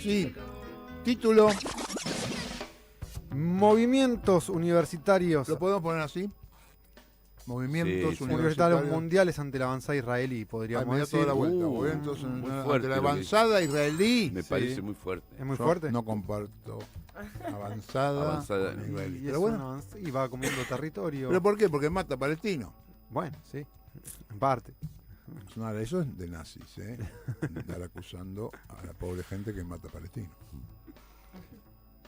Sí. Título, Movimientos universitarios. ¿lo podemos poner así? Movimientos Universitarios universitarios mundiales ante la avanzada israelí, podríamos me da decir. toda la vuelta. Movimientos muy ante fuerte la lo que avanzada israelí. Me Sí. parece muy fuerte. Es muy Yo fuerte. No comparto. Avanzada. Avanzada. con israelí. Y, Pero es bueno. y va comiendo territorio. ¿Pero por qué? Porque mata palestinos. Bueno, sí, en parte. No, eso es de nazis, ¿eh? Estar acusando a la pobre gente que mata palestinos.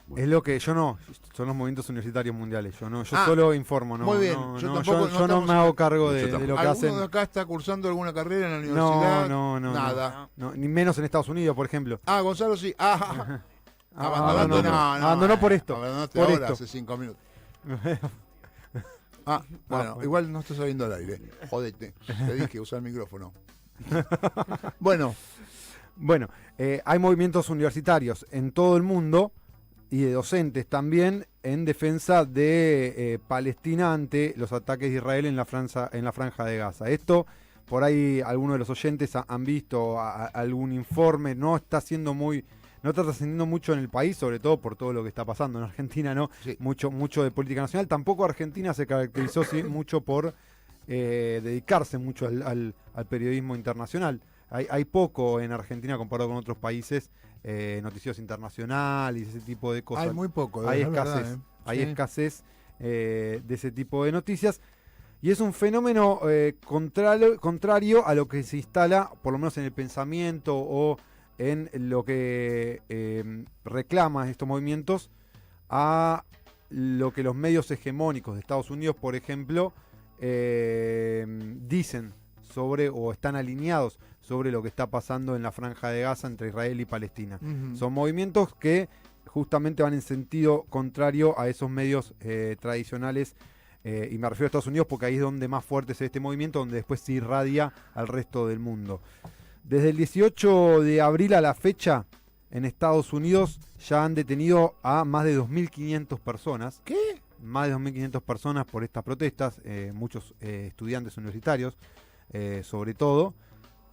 Bueno. Es lo que yo no, son los movimientos universitarios mundiales. Yo no, yo Ah, solo informo, no. muy bien, No, yo no, tampoco- yo no estamos- me hago cargo de, Yo de tampoco. lo que ¿Alguno hacen. de acá está cursando alguna carrera en la universidad? No, Nada. no, ni menos en Estados Unidos, por ejemplo. Ah, Gonzalo sí. Ah, Abandonó. Abandonó por esto. Abandonaste Por ahora, esto. hace 5 minutos. Bueno, igual no estás saliendo al aire. Jodete. Te dije usar el micrófono. Bueno, Bueno, hay movimientos universitarios en todo el mundo y de docentes también en defensa de Palestina ante los ataques de Israel en la franja de Gaza. Esto, por ahí algunos de los oyentes han visto algún informe, no está trascendiendo mucho en el país, sobre todo por todo lo que está pasando en Argentina, ¿no? Sí. Mucho de política nacional. Tampoco Argentina se caracterizó mucho por dedicarse mucho al periodismo internacional. Hay poco en Argentina comparado con otros países, noticias internacionales y ese tipo de cosas. hay muy poco. Hay es escasez, verdad, ¿eh? hay Sí. escasez de ese tipo de noticias. Y es un fenómeno contrario a lo que se instala, por lo menos en el pensamiento o en lo que reclama estos movimientos, a lo que los medios hegemónicos de Estados Unidos, por ejemplo, dicen sobre o están alineados sobre lo que está pasando en la franja de Gaza entre Israel y Palestina. Ujú. Son movimientos que justamente van en sentido contrario a esos medios tradicionales, y me refiero a Estados Unidos porque ahí es donde más fuerte es este movimiento, donde después se irradia al resto del mundo. Desde el 18 de abril a la fecha, en Estados Unidos ya han detenido a más de 2.500 personas. ¿Qué? Más de 2.500 personas por estas protestas, muchos estudiantes universitarios, sobre todo,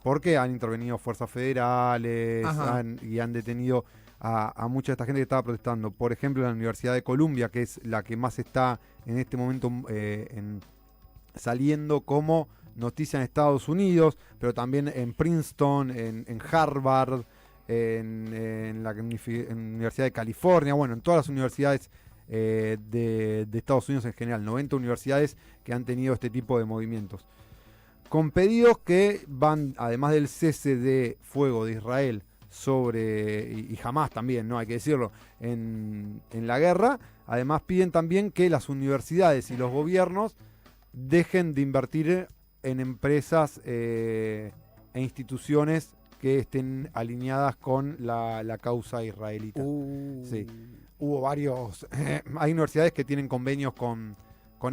porque han intervenido fuerzas federales y han detenido a mucha de esta gente que estaba protestando. Por ejemplo, en la Universidad de Columbia, que es la que más está en este momento saliendo como noticia en Estados Unidos, pero también en Princeton, en Harvard, en la Universidad de California, bueno, en todas las universidades de Estados Unidos en general, 90 universidades que han tenido este tipo de movimientos. Con pedidos que van, además del cese de fuego de Israel y Hamás también, no hay que decirlo, en la guerra, además piden también que las universidades y los gobiernos dejen de invertir en empresas e instituciones que estén alineadas con la causa israelita. Sí. Hubo varios, hay universidades que tienen convenios con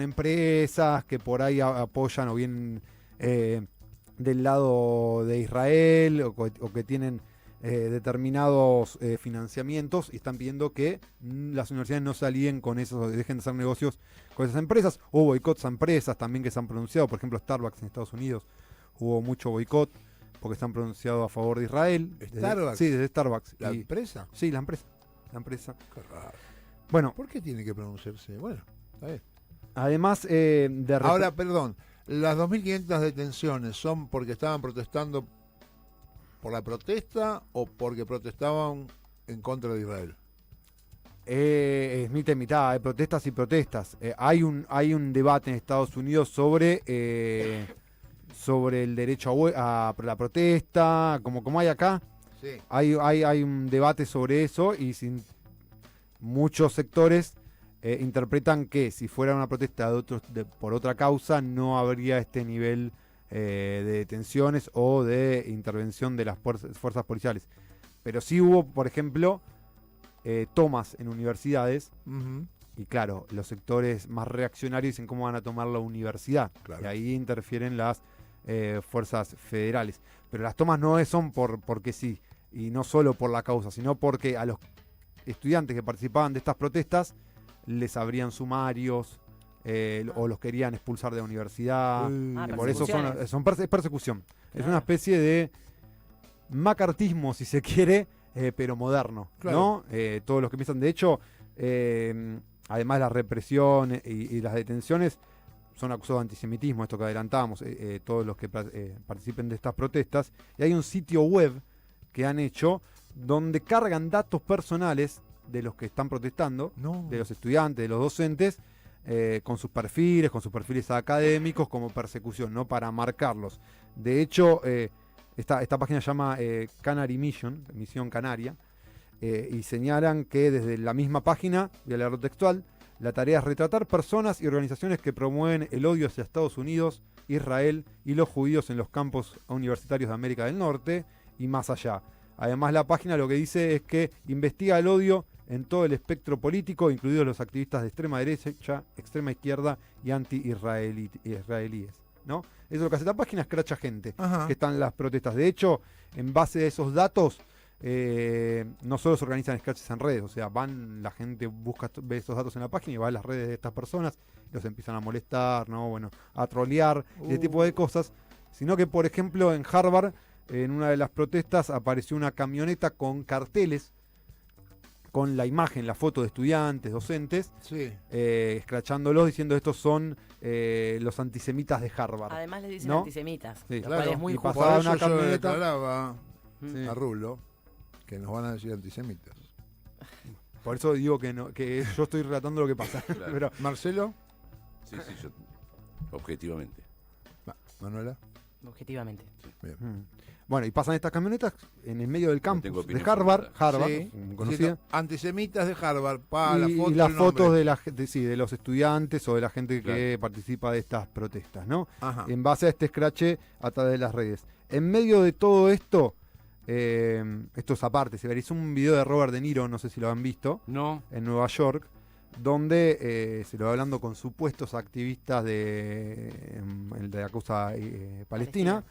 empresas que por ahí apoyan o bien del lado de Israel o que tienen determinados financiamientos y están pidiendo que las universidades no se alíen con esos, dejen de hacer negocios con esas empresas. Hubo boicots a empresas también que se han pronunciado, por ejemplo Starbucks en Estados Unidos hubo mucho boicot porque se han pronunciado a favor de Israel. ¿Starbucks? Sí, desde Starbucks. ¿La empresa? Sí, la empresa. Qué raro. Bueno, ¿Por qué tiene que pronunciarse? Bueno, está bien. además Ahora, perdón, las 2.500 detenciones son porque estaban protestando por la protesta o porque protestaban en contra de Israel. Es mitad y mitad, hay protestas y protestas. Hay un debate en Estados Unidos sobre el derecho a la protesta, como hay acá. Sí. Hay un debate sobre eso y muchos sectores interpretan que si fuera una protesta por otra causa no habría este nivel de detenciones o de intervención de las fuerzas policiales. Pero sí hubo, por ejemplo, tomas en universidades. Uh-huh. Y claro, los sectores más reaccionarios dicen cómo van a tomar la universidad. Claro. Y ahí interfieren las fuerzas federales. Pero las tomas no son porque sí, y no solo por la causa, sino porque a los estudiantes que participaban de estas protestas les abrían sumarios o los querían expulsar de la universidad. Por eso es persecución. Es una especie de macartismo, si se quiere, pero moderno, Claro. ¿no? Todos los que piensan, de hecho, además la represión y las detenciones son acusados de antisemitismo, esto que adelantábamos, todos los que participen de estas protestas, y hay un sitio web que han hecho donde cargan datos personales de los que están protestando, No. de los estudiantes, de los docentes, con sus perfiles académicos como persecución, ¿no? Para marcarlos. De hecho, esta página se llama Canary Mission, Misión Canaria, y señalan que desde la misma página, voy a leerlo textual, la tarea es retratar personas y organizaciones que promueven el odio hacia Estados Unidos, Israel y los judíos en los campos universitarios de América del Norte y más allá. Además, la página lo que dice es que investiga el odio en todo el espectro político, incluidos los activistas de extrema derecha, extrema izquierda y anti-israelíes, ¿no? Eso es lo que hace esta página, escracha gente Ajá. que están en las protestas. De hecho, en base a esos datos, no solo se organizan scratches en redes, o sea, la gente ve esos datos en la página y va a las redes de estas personas, los empiezan a molestar, ¿no? Bueno, a trolear, ese tipo de cosas, sino que, por ejemplo, en Harvard, en una de las protestas, apareció una camioneta con carteles, con la imagen, la foto de estudiantes, docentes, Sí. escrachándolos, diciendo estos son los antisemitas de Harvard. Además les dicen ¿no? antisemitas, Sí, lo claro. cual es muy Y justo. Por pasaba eso una yo camioneta. declaraba Sí. a Rulo que nos van a decir antisemitas. Por eso digo que no, que yo estoy relatando lo que pasa. Claro. Pero, Marcelo, Sí, yo. Objetivamente. Manuela. Objetivamente. bueno, y pasan estas camionetas en el medio del campus tengo de opinión Harvard, formada. Sí. conocida. Diciendo, antisemitas de Harvard. Y las fotos de los estudiantes o de la gente que participa de estas protestas, ¿no? Ajá. En base a este escrache a través de las redes. En medio de todo esto, esto es aparte, se realizó un video de Robert De Niro, no sé si lo han visto, No. en Nueva York, donde se lo va hablando con supuestos activistas de la causa palestina.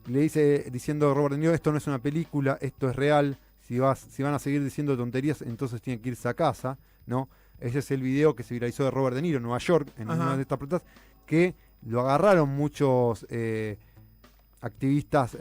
Le dice, diciendo Robert De Niro, esto no es una película, esto es real, si van a seguir diciendo tonterías, entonces tienen que irse a casa, ¿no? Ese es el video que se viralizó de Robert De Niro en Nueva York, en Ajá. una de estas protestas, que lo agarraron muchos activistas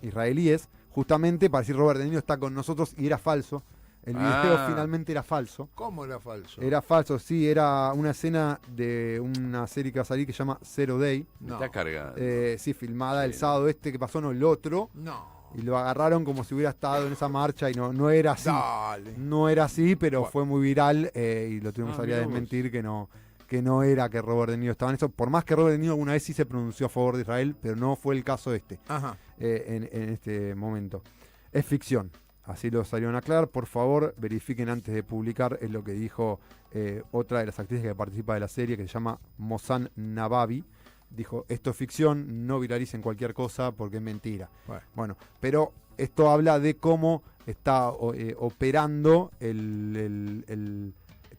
israelíes, justamente para decir Robert De Niro está con nosotros, y era falso. El video finalmente era falso. ¿Cómo era falso? Era falso, sí, era una escena de una serie que va a salir que se llama Zero Day. No. Está cargada. Sí, filmada el Sí. sábado que pasó, no el otro. No. Y lo agarraron como si hubiera estado en esa marcha y no era así. Dale. No era así, pero Bueno. fue muy viral y lo tuvimos que salir a mirá vos. desmentir que no era que Robert De Niro estaba en eso. Por más que Robert De Niro alguna vez sí se pronunció a favor de Israel, pero no fue el caso Ajá. en este momento. Es ficción. Así lo salieron a aclarar. Por favor, verifiquen antes de publicar. Es lo que dijo otra de las actrices que participa de la serie, que se llama Mozan Nabavi. Dijo, esto es ficción, no viralicen cualquier cosa porque es mentira. Bueno, pero esto habla de cómo está operando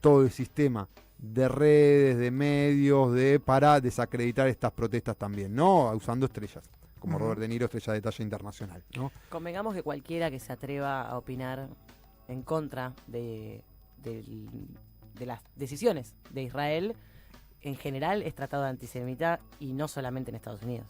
todo el sistema de redes, de medios, para desacreditar estas protestas también, ¿no? Usando estrellas, como Robert De Niro, estrella de talla internacional, ¿no? Convengamos que cualquiera que se atreva a opinar en contra de las decisiones de Israel, en general es tratado de antisemita, y no solamente en Estados Unidos.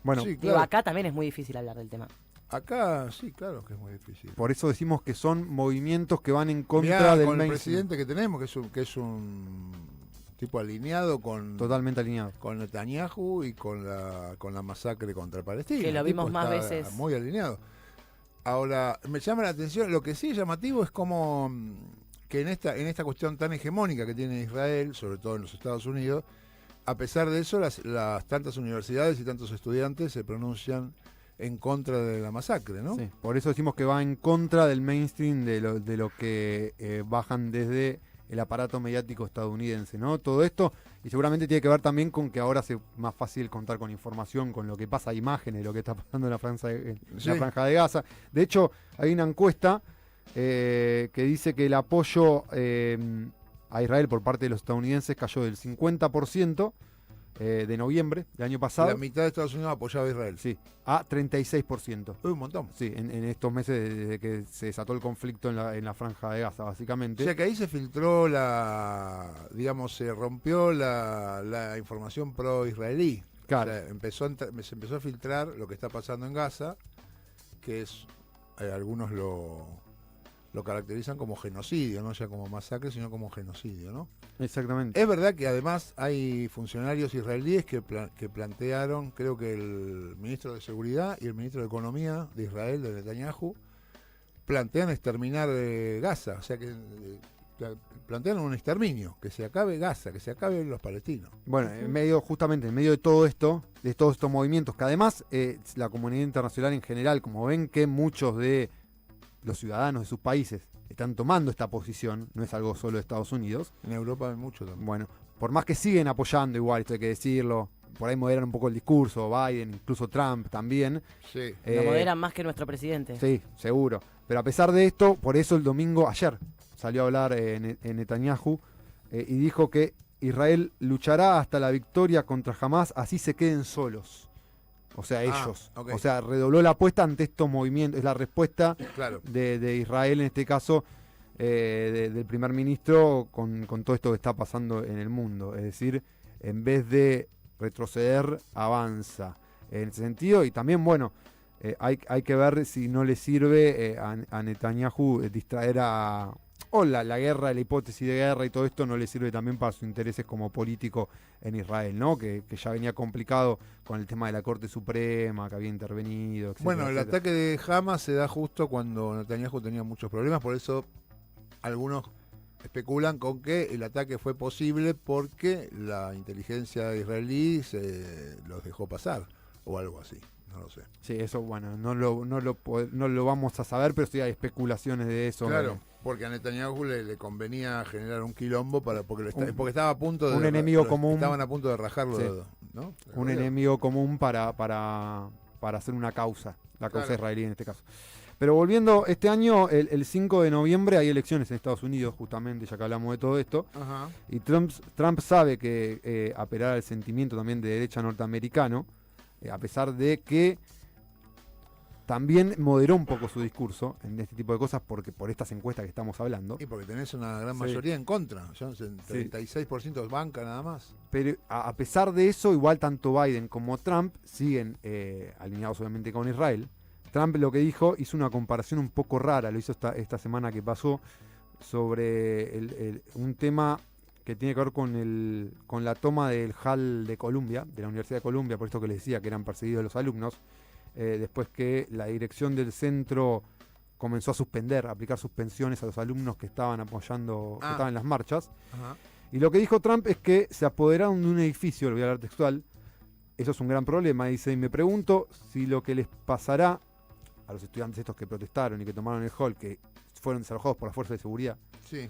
Bueno, Sí, Digo, claro. acá también es muy difícil hablar del tema. Acá sí, claro que es muy difícil. por eso decimos que son movimientos que van en contra Mirá, del con el mainstream. presidente que tenemos, que es un tipo alineado con Totalmente alineado. con Netanyahu y con la masacre contra Palestina. Que lo El tipo vimos más está veces. muy alineado. Ahora, me llama la atención, lo que sí es llamativo es como que en esta cuestión tan hegemónica que tiene Israel, sobre todo en los Estados Unidos, a pesar de eso, las tantas universidades y tantos estudiantes se pronuncian en contra de la masacre, ¿no? Sí, por eso decimos que va en contra del mainstream, de lo que bajan desde el aparato mediático estadounidense, ¿no? Todo esto, y seguramente tiene que ver también con que ahora es más fácil contar con información, con lo que pasa, imágenes de lo que está pasando en la franja Sí. de Gaza. De hecho, hay una encuesta que dice que el apoyo a Israel por parte de los estadounidenses cayó del 50% de noviembre del año pasado, La mitad de Estados Unidos apoyaba a Israel. sí, a 36%. Un montón. Sí, en estos meses desde que se desató el conflicto en la franja de Gaza, O básicamente. sea que ahí se filtró se rompió la información pro-israelí. Claro. O sea, se empezó a filtrar lo que está pasando en Gaza, que es algunos lo caracterizan como genocidio, no ya como masacre, sino como genocidio, ¿no? Exactamente. Es verdad que además hay funcionarios israelíes que plantearon, creo que el ministro de Seguridad y el ministro de Economía de Israel, de Netanyahu, plantean exterminar Gaza, o sea que plantean un exterminio, que se acabe Gaza, que se acaben los palestinos. Bueno, justamente en medio de todo esto, de todos estos movimientos, que además la comunidad internacional en general, como ven que muchos de los ciudadanos de sus países están tomando esta posición, no es algo solo de Estados Unidos. En Europa hay mucho también. Bueno, por más que siguen apoyando igual, esto hay que decirlo, por ahí moderan un poco el discurso, Biden, incluso Trump también. Sí. Lo moderan más que nuestro presidente. Sí, seguro. Pero a pesar de esto, por eso el domingo, ayer, salió a hablar en Netanyahu y dijo que Israel luchará hasta la victoria contra Hamás, así se queden solos. O sea, ellos. Okay. O sea, redobló la apuesta ante estos movimientos. Es la respuesta Claro. de Israel, en este caso, del primer ministro, con todo esto que está pasando en el mundo. Es decir, en vez de retroceder, avanza. En ese sentido, y también, bueno, hay que ver si no le sirve a Netanyahu distraer la guerra, la hipótesis de guerra y todo esto no le sirve también para sus intereses como político en Israel, ¿no? Que ya venía complicado con el tema de la Corte Suprema, que había intervenido, etcétera, Bueno, el etcétera. ataque de Hamas se da justo cuando Netanyahu tenía muchos problemas, por eso algunos especulan con que el ataque fue posible porque la inteligencia israelí los dejó pasar, o algo así, no lo sé. Sí, eso, bueno, no lo vamos a saber, pero sí hay especulaciones de eso. Claro, porque a Netanyahu le convenía generar un quilombo porque estaba a punto de... un enemigo común. Estaban a punto de rajarlo, Sí. ¿no? Un enemigo común para hacer una causa, la causa Claro. israelí en este caso. Pero volviendo, este año, el 5 de noviembre, hay elecciones en Estados Unidos, justamente, ya que hablamos de todo esto. Ajá. Y Trump sabe que apelar al sentimiento también de derecha norteamericano, a pesar de que también moderó un poco su discurso en este tipo de cosas, porque por estas encuestas que estamos hablando. Y porque tenés una gran Sí. mayoría en contra, ya 36% de banca nada más. Pero a pesar de eso, igual tanto Biden como Trump siguen alineados obviamente con Israel. Trump lo que dijo, hizo una comparación un poco rara, lo hizo esta semana que pasó, sobre un tema que tiene que ver con la toma del HAL de Columbia, de la Universidad de Columbia, por esto que les decía que eran perseguidos los alumnos, después que la dirección del centro comenzó a aplicar suspensiones a los alumnos que estaban apoyando, que estaban en las marchas. Ajá. Y lo que dijo Trump es que se apoderaron de un edificio, lo voy a hablar textual, eso es un gran problema, dice, y me pregunto si lo que les pasará a los estudiantes estos que protestaron y que tomaron el hall, que fueron desalojados por las fuerzas de seguridad, Sí.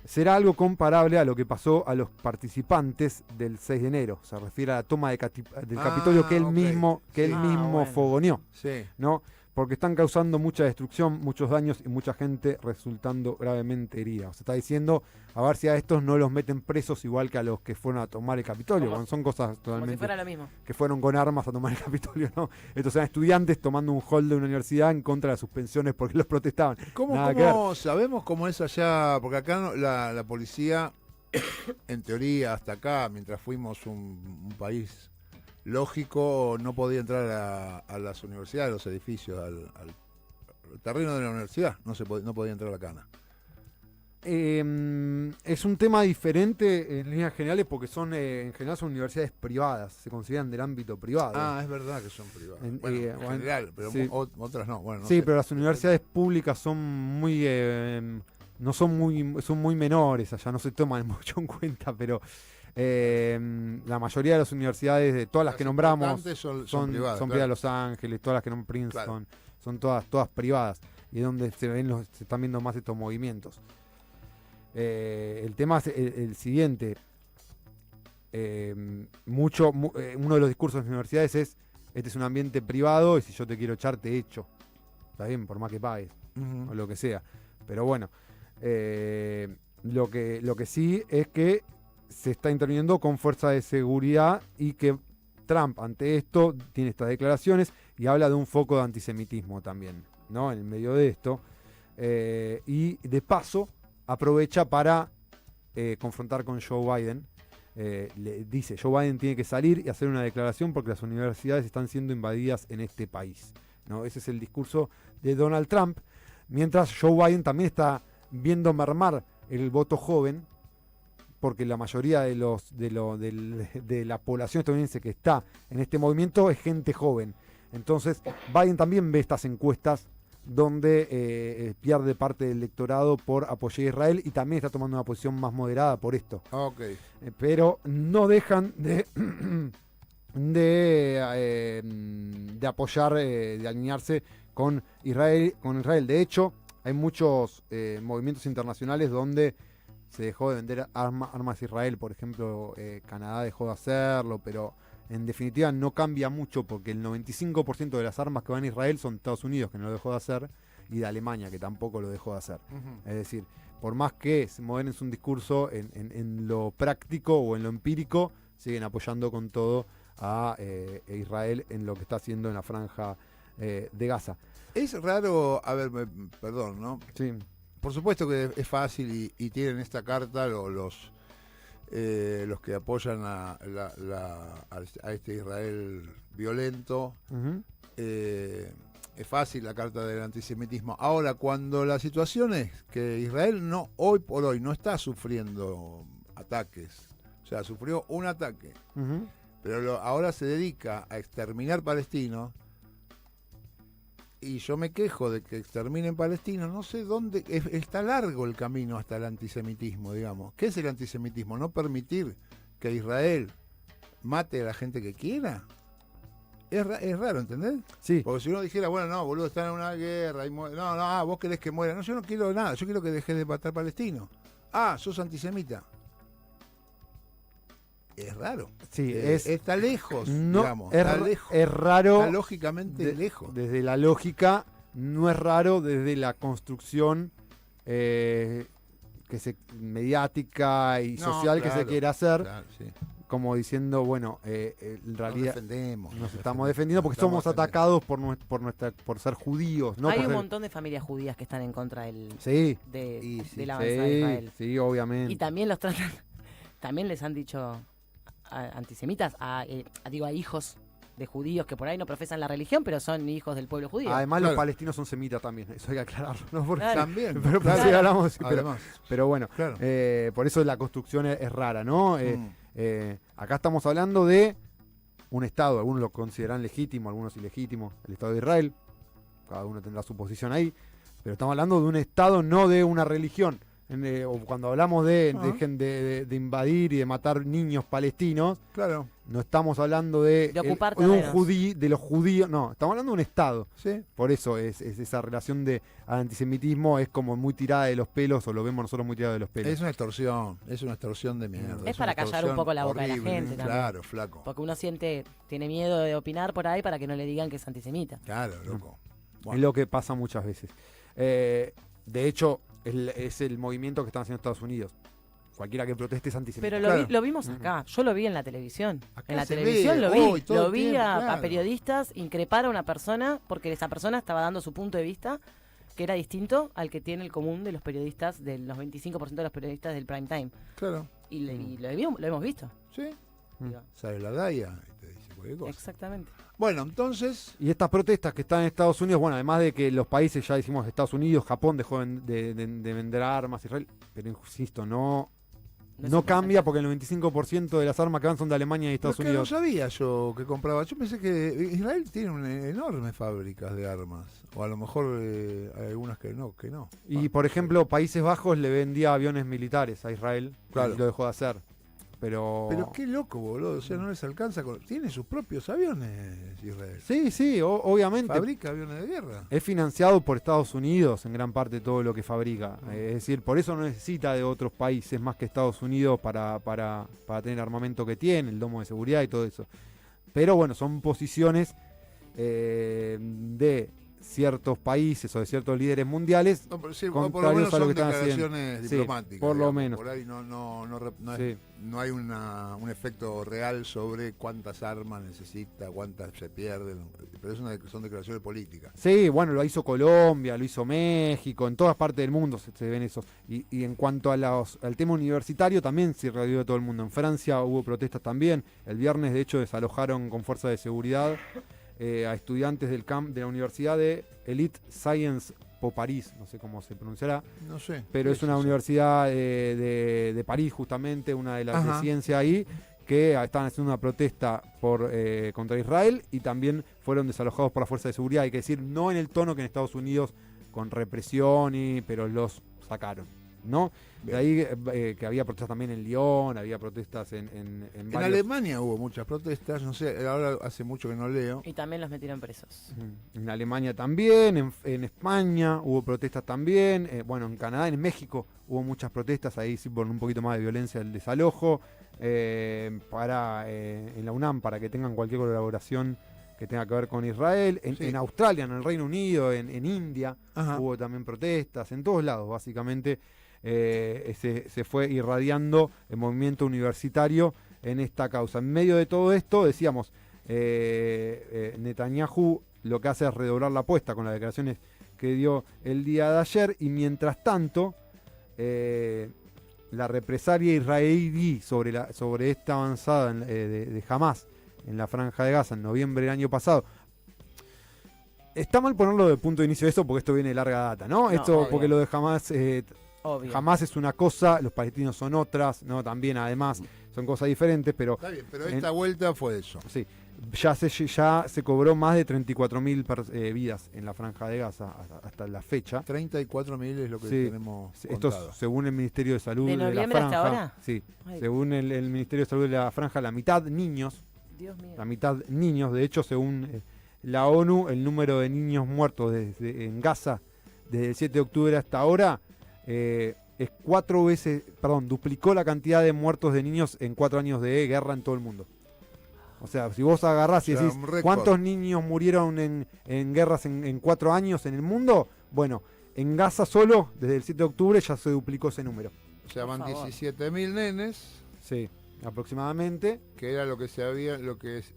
será algo comparable a lo que pasó a los participantes del 6 de enero. Se refiere a la toma del Capitolio que él ok. mismo, Sí. Bueno. fogoneó, Sí. ¿no? Porque están causando mucha destrucción, muchos daños y mucha gente resultando gravemente herida. O sea, está diciendo, a ver si a estos no los meten presos igual que a los que fueron a tomar el Capitolio, Como- cuando son cosas Como si totalmente fuera lo mismo. que fueron con armas a tomar el Capitolio, ¿no? Estos eran estudiantes tomando un hall de una universidad en contra de las suspensiones porque los protestaban. Nada que ver. ¿Cómo sabemos cómo es allá? Porque acá la policía, en teoría, hasta acá, mientras fuimos un país lógico, no podía entrar a las universidades, a los edificios, al terreno de la universidad. No podía entrar a la cana. Es un tema diferente en líneas generales porque en general son universidades privadas, se consideran del ámbito privado. Ah, es verdad que son privadas. En- Bueno, en bueno, general, pero sí. otras no. Bueno, no Sí, sé. pero las universidades públicas son muy no son muy menores, allá no se toman mucho en cuenta, pero la mayoría de las universidades, de todas las que nombramos, importantes son son privadas. privadas, claro. Los Ángeles, todas las que nombran Princeton, Claro. son todas privadas, y es donde se están viendo más estos movimientos. El tema es el siguiente. Uno de los discursos de las universidades es: este es un ambiente privado y si yo te quiero echar, te echo. Está bien, por más que pagues, Ujú. o lo que sea. Pero bueno, lo que sí es que se está interviniendo con fuerza de seguridad y que Trump, ante esto, tiene estas declaraciones y habla de un foco de antisemitismo también, ¿no? En el medio de esto. Y de paso, aprovecha para confrontar con Joe Biden. Le dice, Joe Biden tiene que salir y hacer una declaración porque las universidades están siendo invadidas en este país. ¿no? Ese es el discurso de Donald Trump, mientras Joe Biden también está viendo mermar el voto joven, porque la mayoría de la población estadounidense que está en este movimiento es gente joven. Entonces, Biden también ve estas encuestas donde pierde parte del electorado por apoyar a Israel y también está tomando una posición más moderada por esto. Ok. Pero no dejan de apoyar, de alinearse con Israel. De hecho, hay muchos movimientos internacionales donde se dejó de vender armas a Israel. Por ejemplo, Canadá dejó de hacerlo, pero en definitiva no cambia mucho porque el 95% de las armas que van a Israel son de Estados Unidos, que no lo dejó de hacer, y de Alemania, que tampoco lo dejó de hacer. Ujú. Es decir, por más que se mueven en un discurso en lo práctico o en lo empírico, siguen apoyando con todo a Israel en lo que está haciendo en la franja de Gaza. Es raro, a ver, perdón, ¿no? Sí. Por supuesto que es fácil y tienen esta carta los que apoyan a este Israel violento. Ujú. Es fácil la carta del antisemitismo. Ahora, cuando la situación es que Israel no, hoy por hoy no está sufriendo ataques, o sea, sufrió un ataque, Ujú. pero ahora se dedica a exterminar palestinos, y yo me quejo de que exterminen palestinos, no sé dónde, está largo el camino hasta el antisemitismo, digamos. ¿Qué es el antisemitismo? ¿No permitir que Israel mate a la gente que quiera? Es raro, ¿entendés? Sí. Porque si uno dijera, bueno, no, boludo, están en una guerra, vos querés que muera. No, yo no quiero nada, yo quiero que dejes de matar palestinos. Ah, sos antisemita. Es raro. Sí, está lejos, no, digamos. es, Está lejos. es raro. Está lógicamente lejos. Desde la lógica, no es raro desde la construcción mediática y No, social que se claro, quiere hacer, claro, sí. como diciendo, bueno, en realidad nos estamos defendiendo porque estamos somos atacados por ser judíos. ¿no? Hay Por un ser- montón de familias judías que están en contra Sí, de la avanzada de Israel. sí, obviamente. Y también los tratan, también les han dicho antisemitas a hijos de judíos que por ahí no profesan la religión, pero son hijos del pueblo judío. Además, Claro. los palestinos son semitas también, eso hay que aclararlo. ¿no? Porque- Claro. También. pero, claro. sí, hablamos, sí, Además, pero bueno, claro. por eso la construcción es rara, ¿no? Mm. Acá estamos hablando de un Estado, algunos lo consideran legítimo, algunos ilegítimo, el Estado de Israel, cada uno tendrá su posición ahí, pero estamos hablando de un Estado, no de una religión. O cuando hablamos dejen de invadir y de matar niños palestinos, Claro, no estamos hablando de ocupar de un terrenos. de los judíos, no, estamos hablando de un Estado. sí. Por eso es esa relación de antisemitismo es como muy tirada de los pelos, o lo vemos nosotros muy tirado de los pelos. Es una extorsión de mierda. Es para una callar un extorsión poco la boca de la horrible. gente también. Claro, flaco. Porque uno tiene miedo de opinar por ahí para que no le digan que es antisemita. Claro, loco. Es lo que pasa muchas veces. De hecho, es el movimiento que están haciendo Estados Unidos. Cualquiera que proteste es antisemita. Pero Claro. lo vimos acá, yo lo vi en la televisión. Acá En la se televisión ve lo vi, hoy, todo lo el vi tiempo, a claro. periodistas increpar a una persona porque esa persona estaba dando su punto de vista que era distinto al que tiene el común de los periodistas, de los 25% de los periodistas del prime time. Claro, Y lo hemos visto. sí. Mm. Digo, Sale la DAIA y te dice cualquier cosa. exactamente. Bueno, entonces, Y estas protestas que están en Estados Unidos, bueno, además de que los países, ya decimos Estados Unidos, Japón dejó de vender armas a Israel, pero insisto, no es No un cambia porcentaje. porque el 95% de las armas que van son de Alemania y Estados es que no Unidos. sabía yo que compraba. Yo pensé que Israel tiene enormes fábricas de armas. O a lo mejor hay algunas que no. Y por ejemplo, Países Bajos le vendía aviones militares a Israel Claro. y lo dejó de hacer. Pero qué loco, boludo. O sea, no les alcanza. Tiene sus propios aviones Israel. sí, obviamente. Fabrica aviones de guerra. Es financiado por Estados Unidos en gran parte todo lo que fabrica. Es decir, por eso no necesita de otros países más que Estados Unidos para tener el armamento que tiene, el domo de seguridad y todo eso. Pero bueno, son posiciones de ciertos países o de ciertos líderes mundiales. No, pero sí, por lo Contrarios menos a lo son que están haciendo. declaraciones Sí, diplomáticas. por lo digamos. menos. Por ahí Sí. no hay un efecto real sobre cuántas armas necesita, cuántas se pierden. Pero son declaraciones políticas. Sí, bueno, lo hizo Colombia, lo hizo México, en todas partes del mundo se ven esos. Y en cuanto al tema universitario, también se irradió de todo el mundo. En Francia hubo protestas también. El viernes, de hecho, desalojaron con fuerza de seguridad a estudiantes de la Universidad de Elite Science Po París, no sé cómo se pronunciará, No sé. pero es una universidad de París, justamente, una de las de ciencia ahí, que estaban haciendo una protesta contra Israel y también fueron desalojados por la fuerza de seguridad. Hay que decir, no en el tono que en Estados Unidos, con represión, pero los sacaron, ¿no? De ahí que había protestas también en Lyon, había protestas en En varios... Alemania hubo muchas protestas, no sé, ahora hace mucho que no leo. Y también los metieron presos. En Alemania también, en España hubo protestas también, bueno, en Canadá, en México hubo muchas protestas, ahí sí por un poquito más de violencia el desalojo, en la UNAM, para que tengan cualquier colaboración que tenga que ver con Israel, en Australia, en el Reino Unido, en India, hubo también protestas, en todos lados básicamente. Se fue irradiando el movimiento universitario en esta causa. En medio de todo esto, decíamos, Netanyahu lo que hace es redoblar la apuesta con las declaraciones que dio el día de ayer, y mientras tanto la represalia israelí sobre esta avanzada de Hamás en la Franja de Gaza en noviembre del año pasado. Está mal ponerlo de punto de inicio de esto porque esto viene de larga data, ¿no? Esto obvio. porque lo de Hamás... Obvio. Jamás es una cosa, los palestinos son otras, ¿no? También, además, son cosas diferentes, pero... Está bien, pero esta vuelta fue eso. Sí, ya se cobró más de 34.000 vidas en la Franja de Gaza hasta la fecha. 34.000 es lo que Sí, tenemos esto contado. según el Ministerio de Salud ¿De de la noviembre Franja. hasta ahora? Sí, Ay. según el Ministerio de Salud de la Franja, la mitad niños, Dios mío. de hecho, según la ONU, el número de niños muertos en Gaza desde el 7 de octubre hasta ahora... es 4 veces, duplicó la cantidad de muertos de niños en 4 años de guerra en todo el mundo. O sea, si vos agarrás y O sea, decís, un récord. ¿cuántos niños murieron en guerras en 4 años en el mundo? Bueno, en Gaza solo, desde el 7 de octubre, ya se duplicó ese número. O sea, van Por favor. 17.000 nenes, Sí, aproximadamente. que era lo que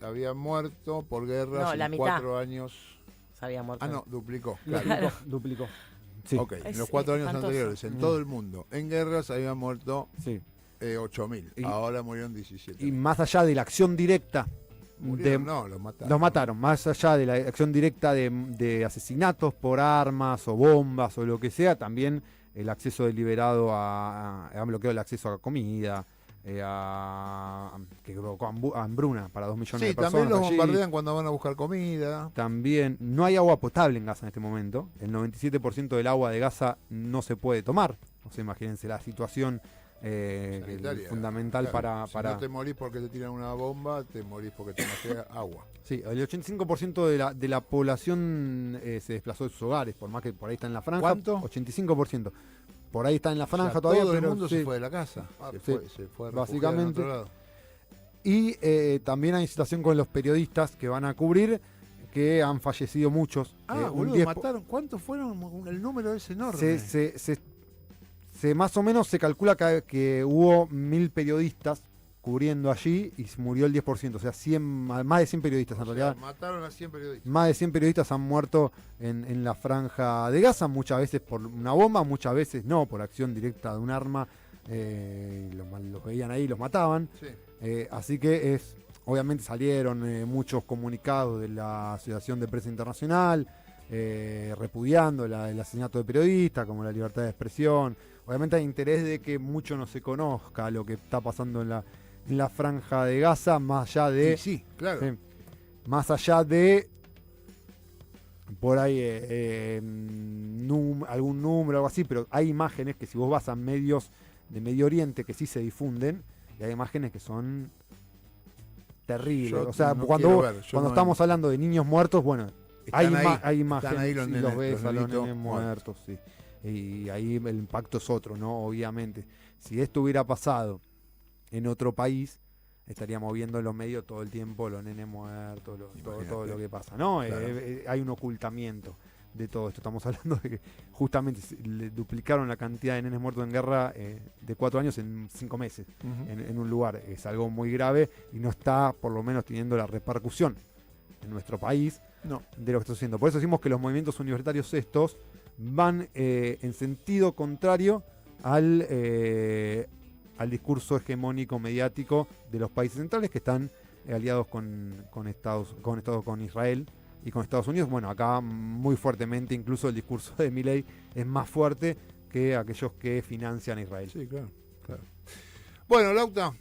había muerto por guerras No, la en mitad. 4 años. Se había muerto. Ah, no, duplicó. Duplicó. Claro. Duplicó. Sí, Ok, Es en los 4 años espantoso. anteriores, en todo el mundo, en guerras habían muerto sí. 8.000. Y- Ahora murieron 17. Y más allá de la acción directa, Murieron, no, los mataron. los mataron, más allá de la acción directa de asesinatos por armas o bombas o lo que sea, también el acceso deliberado han bloqueado el acceso a comida, que provocó hambruna para 2 millones de Sí, personas. también los allí. bombardean cuando van a buscar comida. También no hay agua potable en Gaza en este momento. El 97% del agua de Gaza no se puede tomar. O sea, imagínense la situación que es Sanitaria, fundamental claro. para... Si no te morís porque te tiran una bomba, te morís porque tomaste agua. Sí, el 85% de la población se desplazó de sus hogares, por más que por ahí está en la franja. ¿Cuánto? 85%. Por ahí está en la franja O sea, todavía, todo pero el mundo sí. se fue de la casa. Se fue a refugiar Básicamente. en otro lado. Y también hay situación con los periodistas que van a cubrir, que han fallecido muchos. Ah, un boludo, 10 mataron. ¿Cuántos fueron? El número es enorme. se más o menos se calcula que hubo 1.000 periodistas cubriendo allí y murió el 10%, o sea, más de 100 periodistas en O sea, realidad. mataron a 100 periodistas. Más de 100 periodistas han muerto en la franja de Gaza, muchas veces por una bomba, muchas veces no, por acción directa de un arma. Los veían ahí, los mataban. Sí. Así que obviamente salieron muchos comunicados de la Asociación de Prensa Internacional, repudiando el asesinato de periodistas, como la libertad de expresión. Obviamente hay interés de que mucho no se conozca lo que está pasando en la franja de Gaza, más allá de... Sí, claro. más allá de por ahí algún número o algo así, pero hay imágenes que si vos vas a medios de Medio Oriente que sí se difunden, y hay imágenes que son terribles. Yo O sea, no cuando quiero ver, yo cuando no- estamos hablando de niños muertos, bueno, hay Están ahí, hay imágenes, están ahí los sí, nenes, los ves los a los nenitos nenes muertos, sí. Y ahí el impacto es otro, ¿no? Obviamente. Si esto hubiera pasado en otro país, estaríamos viendo en los medios todo el tiempo los nenes muertos, todo lo que pasa, ¿no? Claro. Hay un ocultamiento de todo esto. Estamos hablando de que justamente le duplicaron la cantidad de nenes muertos en guerra de 4 años en 5 meses Ujú. en un lugar. Es algo muy grave y no está por lo menos teniendo la repercusión en nuestro país No. de lo que está haciendo. Por eso decimos que los movimientos universitarios estos van en sentido contrario al discurso hegemónico mediático de los países centrales que están aliados con Israel y con Estados Unidos. Bueno, acá muy fuertemente, incluso el discurso de Milei es más fuerte que aquellos que financian a Israel. Sí, claro. Bueno, Lauta,